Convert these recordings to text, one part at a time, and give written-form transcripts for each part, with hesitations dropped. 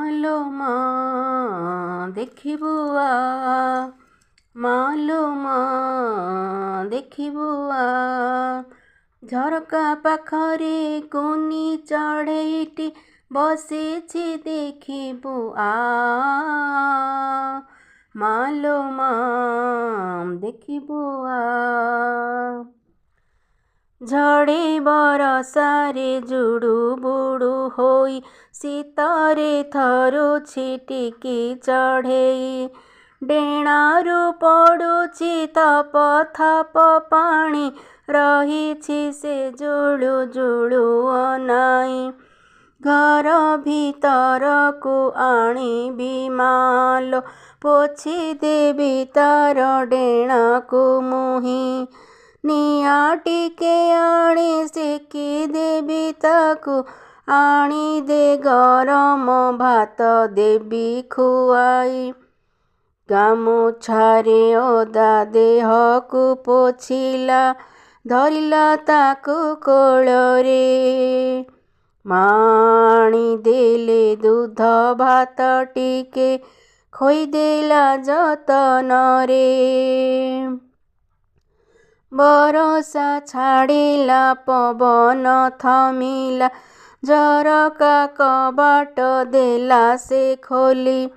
ମାଲୋ ମା ଦେଖିବୁ ଆ, ମାଲୋ ମା ଦେଖିବୁ ଆ, ଝରକା ପାଖରେ କୁନି ଚଢ଼େଇଟି ବସିଛି ଦେଖିବୁ ଆ, ମାଲୋ ମା ଦେଖିବୁ ଆ। ଝଡ଼େ ବରଷାରେ ଜୁଡ଼ୁ ବୁଡ଼ୁ ହୋଇ ଶୀତରେ ଥରୁଛି ଟିକି ଚଢ଼େଇ, ଡେଣାରୁ ପଡ଼ୁଛି ତପ ଥପ ପାଣି, ରହିଛି ସେ ଜୁଳୁ ଜୁଳୁ ଅନାଇ। ଘର ଭିତରକୁ ଆଣିବି ମାଲୋ, ପୋଛି ଦେବି ତାର ଡେଣାକୁ ମୁହିଁ, ନିଆଁ ଟିକେ ଆଣି ସେକି ଦେବି ତାକୁ, ଆଣିଦେ ଗରମ ଭାତ ଦେବି ଖୁଆଇ। ଗାମୁଛାରେ ଓଦା ଦେହକୁ ପୋଛିଲା, ଧରିଲା ତାକୁ କୋଳରେ, ଆଣିଦେଲେ ଦୁଧ ଭାତ ଟିକେ, ଖୋଇଦେଲା ଯତନରେ। ବରଷା ଛାଡ଼ିଲା, ପବନ ଥମିଲା, ଝରକା କବାଟ ଦେଲା ସେ ଖୋଲି,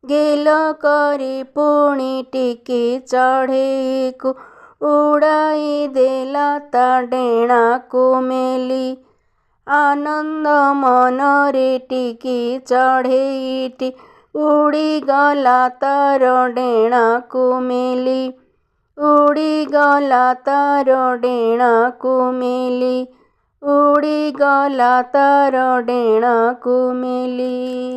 ଗେଲ କରି ପୁଣି ଟିକି ଚଢ଼େଇକୁ ଉଡ଼ାଇ ଦେଲା ତା ଡେଣାକୁ ମେଲି। ଆନନ୍ଦ ମନରେ ଟିକି ଚଢ଼େଇଟି ଉଡ଼ିଗଲା ତାର ଡେଣାକୁ ମେଲି, ଉଡ଼ିଗଲା ତାର ଡେଣାକୁ ମେଲି, ଉଡ଼ିଗଲା ତାର ଡେଣାକୁ ମେଲି।